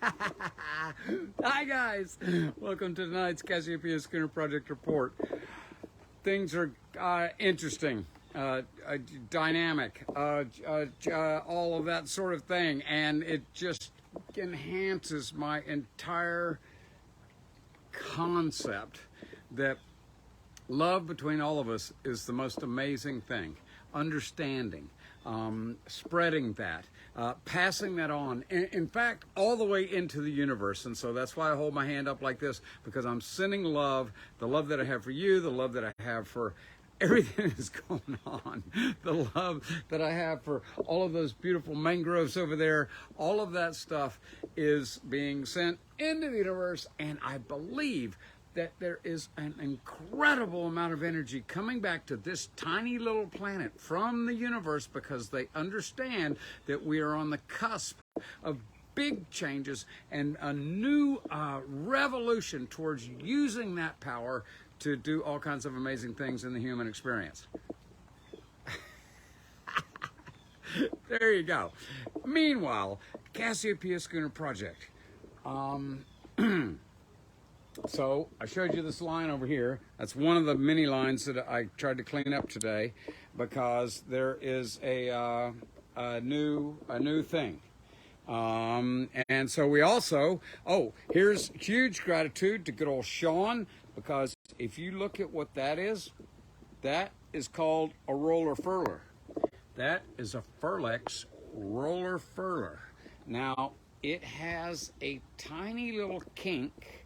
Hi guys, welcome to tonight's Cassiopeia Schooner Project Report. Things are interesting, dynamic, all of that sort of thing, and it just enhances my entire concept that love between all of us is the most amazing thing. Understanding, spreading that, passing that on, in fact, all the way into the universe. And so that's why I hold my hand up like this, because I'm sending love, the love that I have for you, the love that I have for everything that's going on, the love that I have for all of those beautiful mangroves over there. All of that stuff is being sent into the universe, and I believe that there is an incredible amount of energy coming back to this tiny little planet from the universe, because they understand that we are on the cusp of big changes and a new revolution towards using that power to do all kinds of amazing things in the human experience. There you go. Meanwhile, Cassiopeia Schooner Project. So I showed you this line over here. That's one of the many lines that I tried to clean up today, because there is a new thing. And so we also, here's huge gratitude to good old Sean, because if you look at what that is called a roller furler. That is a Furlex roller furler. Now, it has a tiny little kink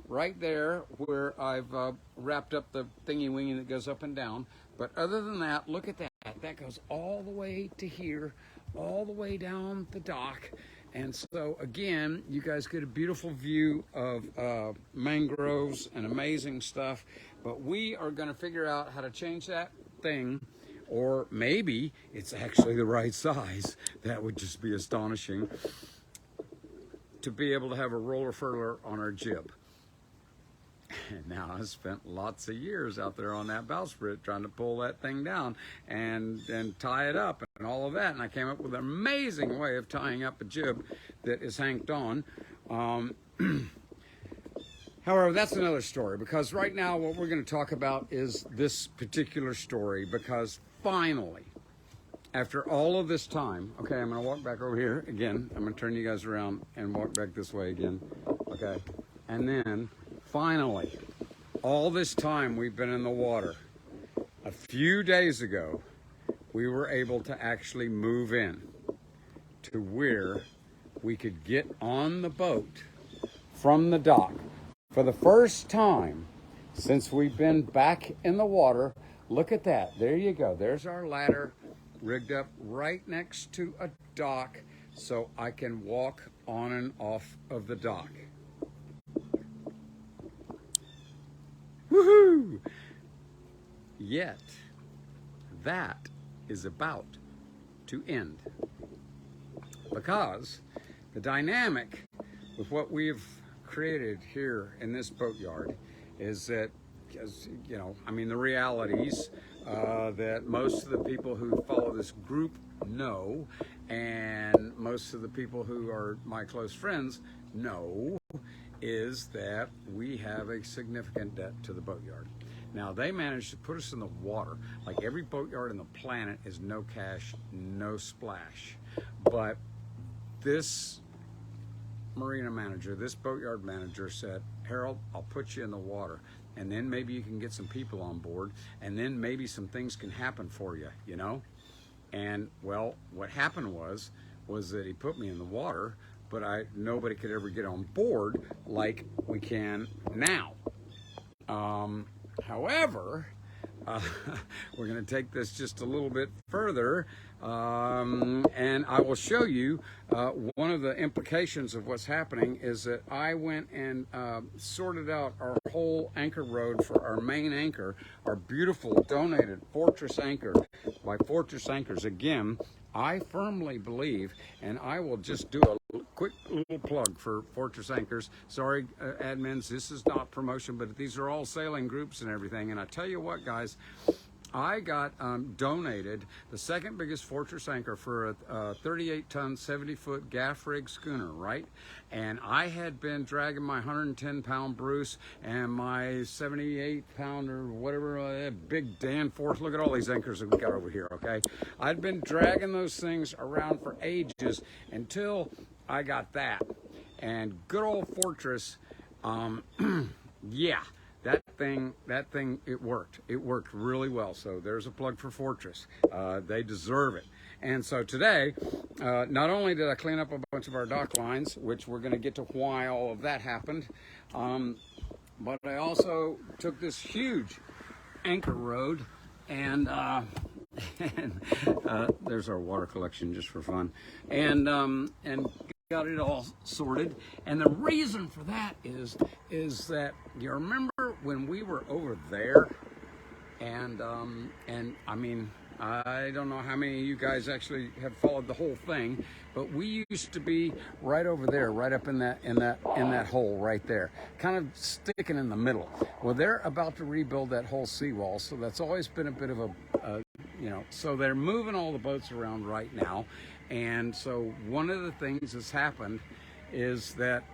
right there where I've wrapped up the thingy-wingy that goes up and down. But other than that, look at that. That goes all the way to here, all the way down the dock. And so, again, you guys get a beautiful view of mangroves and amazing stuff. But we are going to figure out how to change that thing, or maybe it's actually the right size. That would just be astonishing, to be able to have a roller furler on our jib. And now I spent lots of years out there on that bowsprit trying to pull that thing down and tie it up and all of that. And I came up with an amazing way of tying up a jib that is hanked on. However, that's another story, because right now what we're going to talk about is this particular story, because finally, after all of this time, okay, I'm going to walk back over here again. I'm going to turn you guys around and walk back this way again, okay? And then finally, all this time we've been in the water, a few days ago, we were able to actually move in to where we could get on the boat from the dock. For the first time since we've been back in the water, look at that. There you go. There's our ladder rigged up right next to a dock, so I can walk on and off of the dock. Woohoo! Yet, that is about to end, because the dynamic with what we've created here in this boatyard is that, the realities that most of the people who follow this group know, and most of the people who are my close friends know, is that we have a significant debt to the boatyard. Now, they managed to put us in the water. Like every boatyard on the planet is no cash, no splash. But this marina manager, this boatyard manager said, Harold, I'll put you in the water, and then maybe you can get some people on board, and then maybe some things can happen for you, you know? And, well, what happened was that he put me in the water, but nobody could ever get on board like we can now. However, we're going to take this just a little bit further, and I will show you one of the implications of what's happening is that I went and sorted out our whole anchor road for our main anchor, our beautiful donated Fortress anchor by Fortress Anchors. Again, I firmly believe, and I will just do a quick little plug for Fortress Anchors. Sorry, admins, this is not promotion, but these are all sailing groups and everything. And I tell you what, guys, I got donated the second biggest Fortress anchor for a 38-ton, 70-foot gaff rig schooner, right? And I had been dragging my 110-pound Bruce and my 78-pound or whatever, big Danforth. Look at all these anchors that we got over here, okay? I'd been dragging those things around for ages until I got that. And good old Fortress, yeah. That thing, it worked. It worked really well. So there's a plug for Fortress. They deserve it. And so today, not only did I clean up a bunch of our dock lines, which we're going to get to why all of that happened, but I also took this huge anchor road and there's our water collection just for fun, and got it all sorted. And the reason for that is that you remember when we were over there, and I mean, I don't know how many of you guys actually have followed the whole thing, but we used to be right over there, right up in that hole right there, kind of sticking in the middle. Well, they're about to rebuild that whole seawall, so that's always been a bit of a so they're moving all the boats around right now. And so one of the things that's happened is that,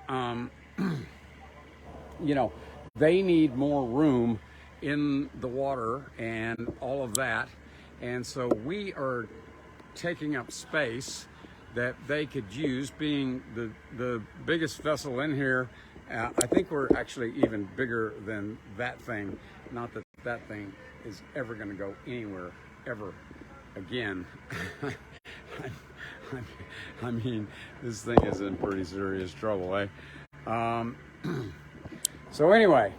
they need more room in the water and all of that. And so we are taking up space that they could use, being the biggest vessel in here. I think we're actually even bigger than that thing. Not that that thing is ever going to go anywhere ever again. I mean, this thing is in pretty serious trouble, eh? So anyway,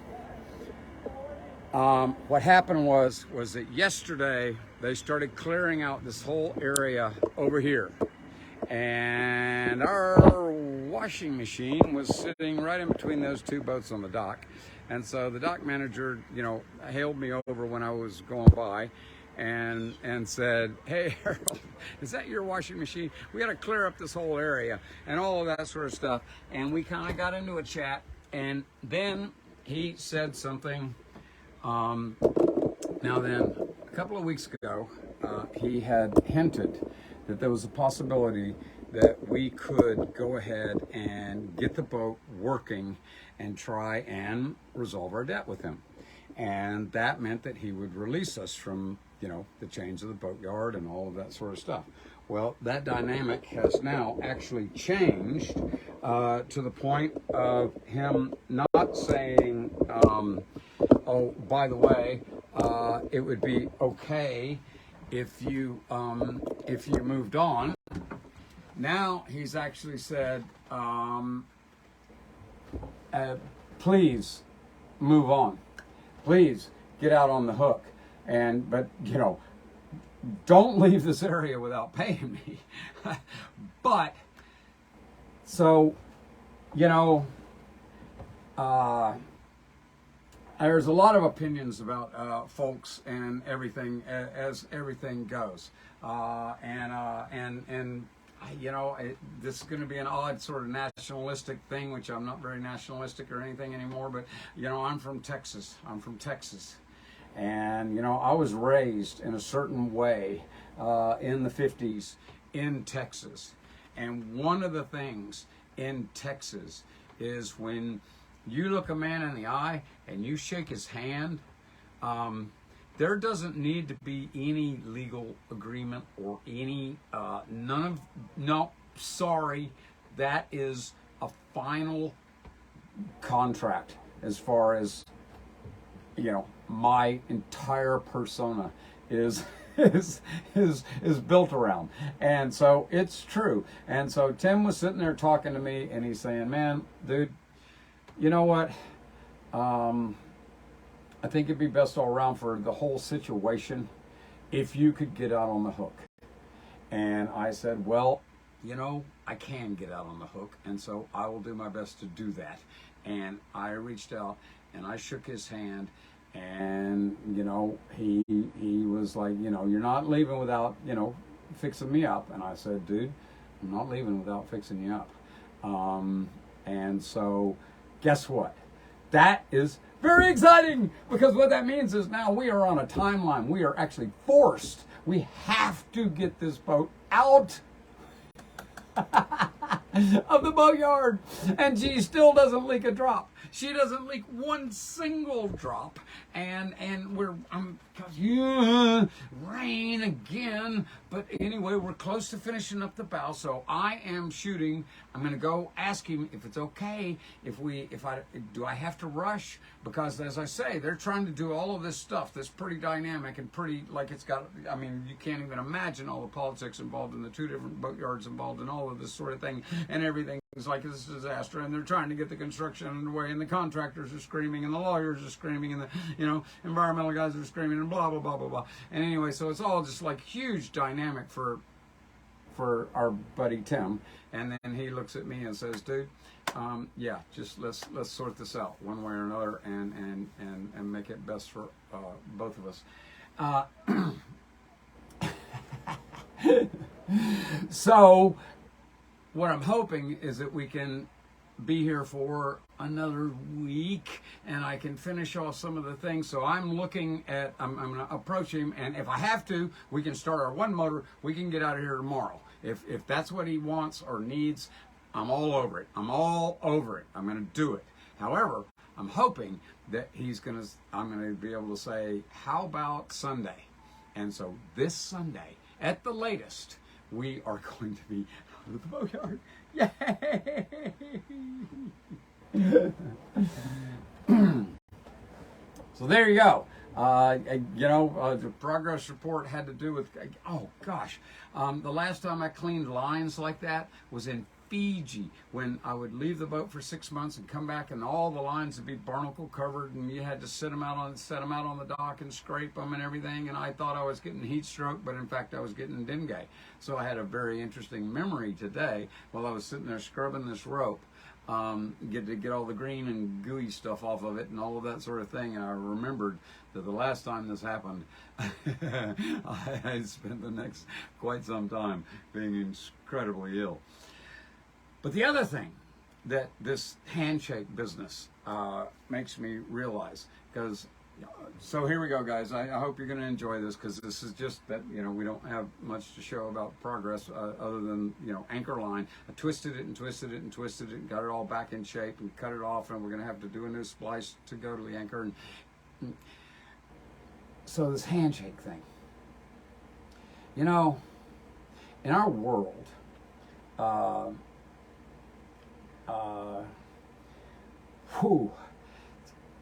what happened was that yesterday they started clearing out this whole area over here, and our washing machine was sitting right in between those two boats on the dock. And so the dock manager, hailed me over when I was going by, and said, "Hey, Harold, is that your washing machine? We got to clear up this whole area," and all of that sort of stuff. And we kind of got into a chat, and then he said something. Now then, a couple of weeks ago, he had hinted that there was a possibility that we could go ahead and get the boat working and try and resolve our debt with him. And that meant that he would release us from, the chains of the boatyard and all of that sort of stuff. Well, that dynamic has now actually changed to the point of him not saying, "Oh, by the way, it would be okay if you moved on." Now he's actually said, "Please move on. Please get out on the hook. But don't leave this area without paying me." But so, there's a lot of opinions about folks and everything as everything goes, this is going to be an odd sort of nationalistic thing, which I'm not very nationalistic or anything anymore, but I'm from Texas. And I was raised in a certain way in the 50s in Texas. And one of the things in Texas is when you look a man in the eye and you shake his hand, there doesn't need to be any legal agreement or any, sorry, that is a final contract as far as, my entire persona is built around. And so it's true. And so Tim was sitting there talking to me, and he's saying, "Man, dude, you know what? I think it'd be best all around for the whole situation if you could get out on the hook." And I said, "Well, I can get out on the hook, and so I will do my best to do that." And I reached out and I shook his hand, and he was like, "You're not leaving without fixing me up." And I said, "Dude, I'm not leaving without fixing you up." And so guess what? That is very exciting, because what that means is now we are on a timeline. We are actually forced. We have to get this boat out of the boatyard. And she still doesn't leak a drop. She doesn't leak one single drop. And rain again. But anyway, we're close to finishing up the bow. So I am shooting. I'm going to go ask him if it's okay do I have to rush? Because as I say, they're trying to do all of this stuff that's pretty dynamic and pretty, like, it's got, I mean, you can't even imagine all the politics involved in the two different boatyards involved in all of this sort of thing, and everything is like this disaster, and they're trying to get the construction underway, and the contractors are screaming, and the lawyers are screaming, and the, environmental guys are screaming, and blah, blah, blah, blah, blah. And anyway, so it's all just like huge dynamic for our buddy Tim. And then he looks at me and says, dude, yeah, just let's sort this out one way or another, and make it best for both of us. So what I'm hoping is that we can be here for another week, and I can finish off some of the things. So I'm looking at, I'm going to approach him, and if I have to, we can start our one motor. We can get out of here tomorrow. If that's what he wants or needs, I'm all over it. I'm all over it. I'm going to do it. However, I'm hoping that I'm going to be able to say, how about Sunday? And so this Sunday, at the latest, we are going to be out of the boatyard. Yay! So there you go. The progress report had to do with, oh gosh, the last time I cleaned lines like that was in Fiji, when I would leave the boat for 6 months and come back, and all the lines would be barnacle covered, and you had to set them out on the dock and scrape them and everything. And I thought I was getting heat stroke, but in fact I was getting dengue. So I had a very interesting memory today while I was sitting there scrubbing this rope. Get all the green and gooey stuff off of it and all of that sort of thing. And I remembered that the last time this happened, I spent the next quite some time being incredibly ill. But the other thing that this handshake business makes me realize, because so here we go, guys. I hope you're going to enjoy this, because this is just that, we don't have much to show about progress other than, anchor line. I twisted it and twisted it and twisted it and got it all back in shape and cut it off, and we're going to have to do a new splice to go to the anchor. And so this handshake thing, in our world,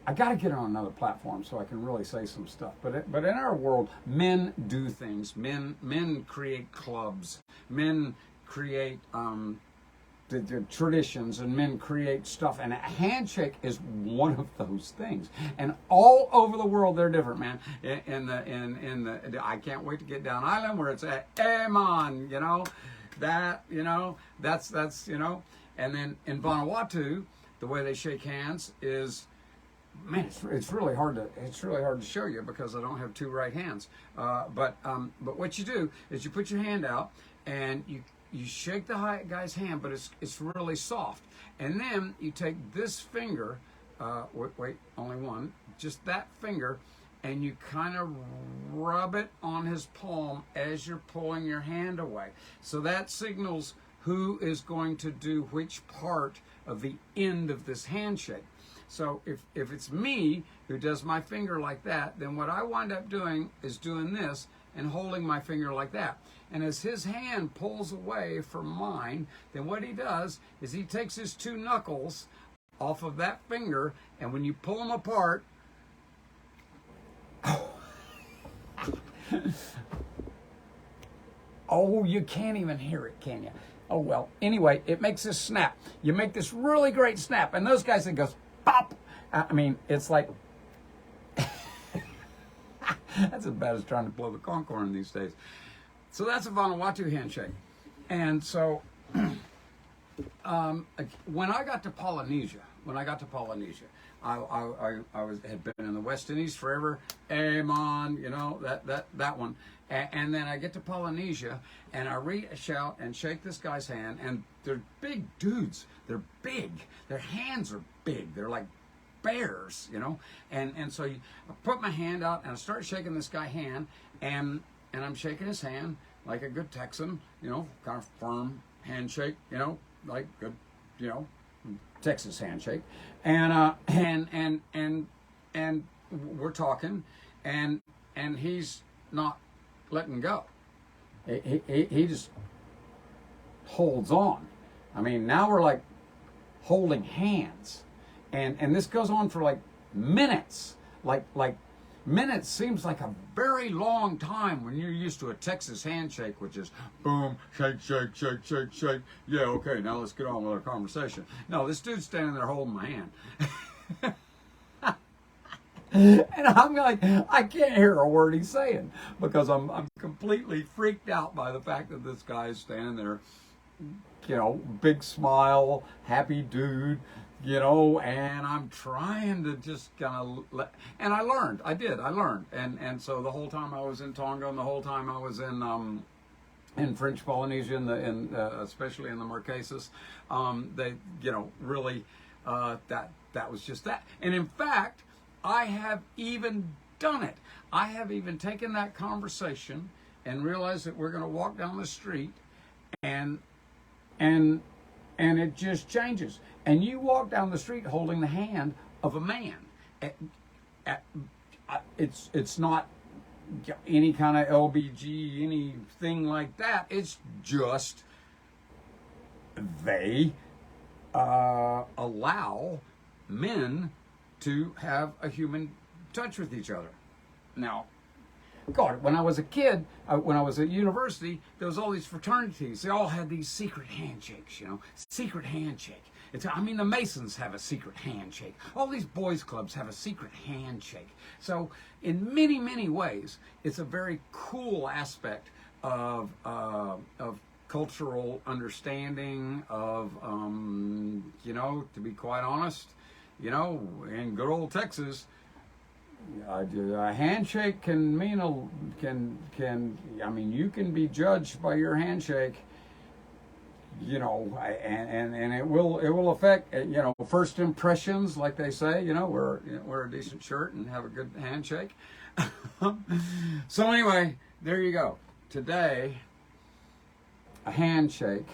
I got to get on another platform so I can really say some stuff. But in our world, men do things. Men create clubs. Men create the traditions, and men create stuff. And a handshake is one of those things. And all over the world, they're different, man. I can't wait to get down island where it's a hey man, that's. And then in Vanuatu, the way they shake hands is, man, it's really hard to show you because I don't have two right hands. But what you do is you put your hand out and you shake the guy's hand, but it's really soft. And then you take this finger, wait, only one, just that finger, and you kind of rub it on his palm as you're pulling your hand away. So that signals who is going to do which part of the end of this handshake. So if it's me who does my finger like that, then what I wind up doing is doing this and holding my finger like that. And as his hand pulls away from mine, then what he does is he takes his two knuckles off of that finger, and when you pull them apart, oh, you can't even hear it, can you? Oh, well, anyway, it makes this snap. You make this really great snap, and those guys, it goes pop. I mean, it's like, that's as bad as trying to blow the conch horn these days. So that's a Vanuatu handshake. And so when I got to Polynesia, I had been in the West Indies forever. Amon, that one. And then I get to Polynesia, and I reach out and shake this guy's hand, and they're big dudes. They're big. Their hands are big. They're like bears, you know. And so I put my hand out and I start shaking this guy's hand, and I'm shaking his hand like a good Texan, you know, kind of firm handshake, you know, like good, you know, Texas handshake, and we're talking, and he's not letting go. He just holds on. I mean, now we're like holding hands, and this goes on for like minutes. Like minutes seems like a very long time when you're used to a Texas handshake, which is boom, shake, shake, shake, shake, shake. Yeah, okay, now let's get on with our conversation. No, this dude's standing there holding my hand. And I'm like, I can't hear a word he's saying because I'm completely freaked out by the fact that this guy is standing there, you know, big smile, happy dude, you know, and I'm trying to just kind of and I learned. And so the whole time I was in Tonga and the whole time I was in French Polynesia, especially in the Marquesas, they, you know, really, that was just that. And in fact, I have even done it. I have even taken that conversation and realized that we're going to walk down the street, and it just changes. And you walk down the street holding the hand of a man. It's not any kind of LBG, anything like that. It's just they allow men to have a human touch with each other. Now, God, when I was a kid, when I was at university, there was all these fraternities. They all had these secret handshakes, you know, secret handshake. I mean, the Masons have a secret handshake. All these boys' clubs have a secret handshake. So, in many, many ways, it's a very cool aspect of cultural understanding. Of, you know, to be quite honest, you know, in good old Texas, a handshake can mean I mean, you can be judged by your handshake, you know, and it will affect, you know, first impressions, like they say, you know, wear a decent shirt and have a good handshake. So anyway, there you go. Today, a handshake,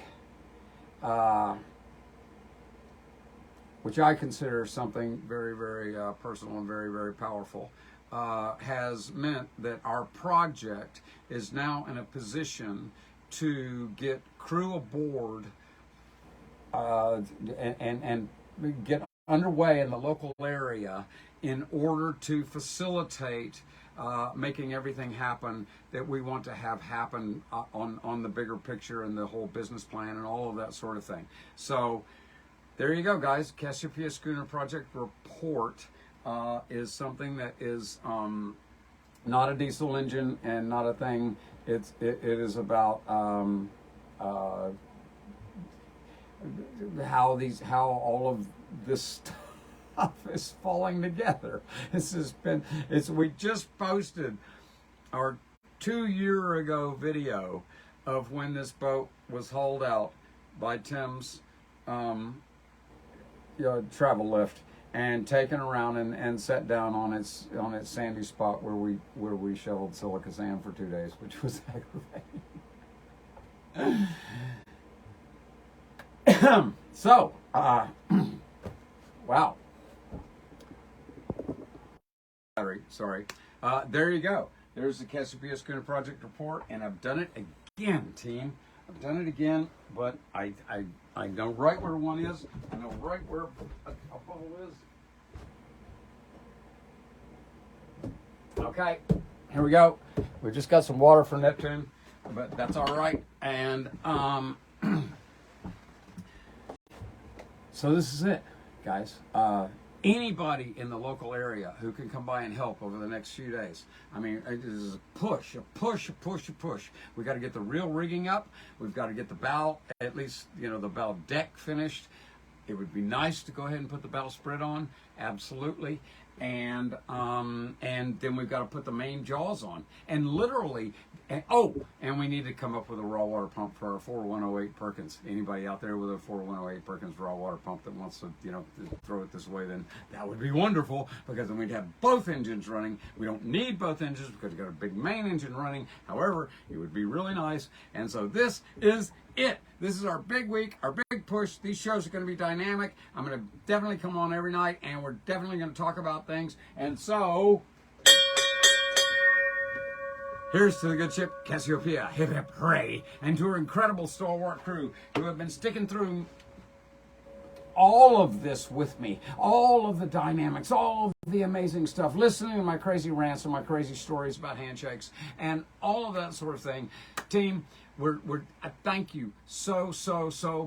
which I consider something very, very personal and very, very powerful, has meant that our project is now in a position to get crew aboard and get underway in the local area in order to facilitate making everything happen that we want to have happen on the bigger picture and the whole business plan and all of that sort of thing. So there you go, guys. Cassiopeia Schooner Project Report is something that is not a diesel engine and not a thing. It is about how all of this stuff is falling together. We just posted our 2-year ago video of when this boat was hauled out by Tim's travel lift and taken around and set down on its sandy spot where we shoveled silica sand for 2 days, which was aggravating. So, wow. Sorry. There you go. There's the Cassiopeia Schooner Project Report, and I've done it again, team. I've done it again, but I know right where one is. I know right where a bubble is. Okay, here we go. We just got some water for Neptune, but that's all right. And so this is it, guys. Anybody in the local area who can come by and help over the next few days. I mean, it is a push. We got to get the real rigging up. We've got to get the bow, at least, you know, the bow deck finished. It would be nice to go ahead and put the bowsprit on, absolutely. and then we've got to put the main jaws on, and literally. And we need to come up with a raw water pump for our 4108 Perkins. Anybody out there with a 4108 Perkins raw water pump that wants to, to throw it this way, then that would be wonderful, because then we'd have both engines running. We don't need both engines because we've got a big main engine running. However, it would be really nice. And so this is it. This is our big week, our big push. These shows are going to be dynamic. I'm going to definitely come on every night, and we're definitely going to talk about things. And so, here's to the good ship Cassiopeia, hip hip hooray, and to her incredible stalwart crew who have been sticking through all of this with me, all of the dynamics, all of the amazing stuff, listening to my crazy rants and my crazy stories about handshakes and all of that sort of thing. Team, I thank you so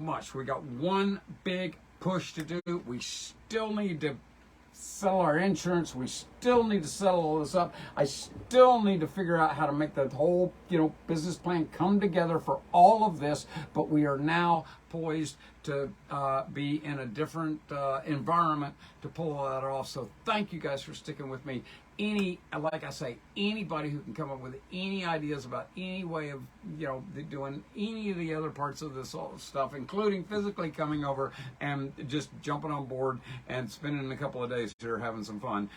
much. We got one big push to do. We still need to sell our insurance. We still need to settle all this up. I still need to figure out how to make the whole, business plan come together for all of this. But we are now poised to be in a different environment to pull all that off. So thank you guys for sticking with me. Like I say, anybody who can come up with any ideas about any way of, doing any of the other parts of this stuff, including physically coming over and just jumping on board and spending a couple of days here having some fun,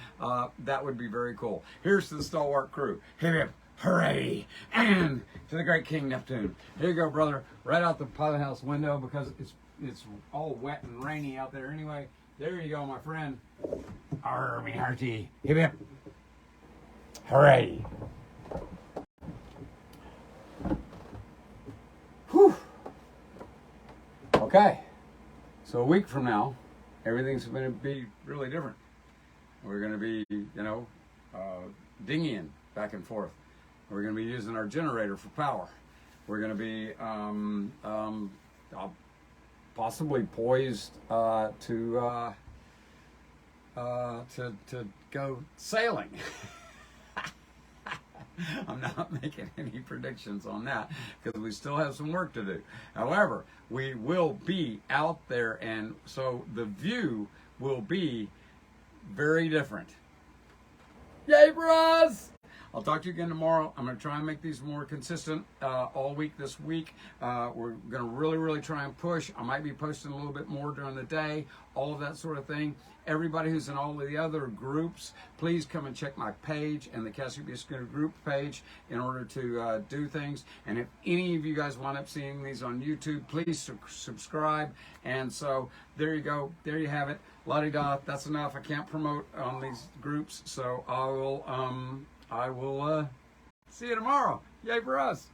that would be very cool. Here's to the stalwart crew. Hip hip hooray! And to the great King Neptune. Here you go, brother. Right out the pilot house window, because it's all wet and rainy out there anyway. There you go, my friend. Army hearty. Hip hip hooray! Whew. Okay, so a week from now, everything's going to be really different. We're going to be, dinghying back and forth. We're going to be using our generator for power. We're going to be possibly poised to go sailing. I'm not making any predictions on that because we still have some work to do. However, we will be out there, and so the view will be very different. Yay for us! I'll talk to you again tomorrow. I'm going to try and make these more consistent all week this week. We're going to really try and push. I might be posting a little bit more during the day, all of that sort of thing. Everybody who's in all of the other groups, please come and check my page and the Cassiopeia Schooner group page in order to do things. And if any of you guys wind up seeing these on YouTube, please subscribe. And so there you go. There you have it. La-di-da. That's enough. I can't promote on these groups, so I will see you tomorrow. Yay for us.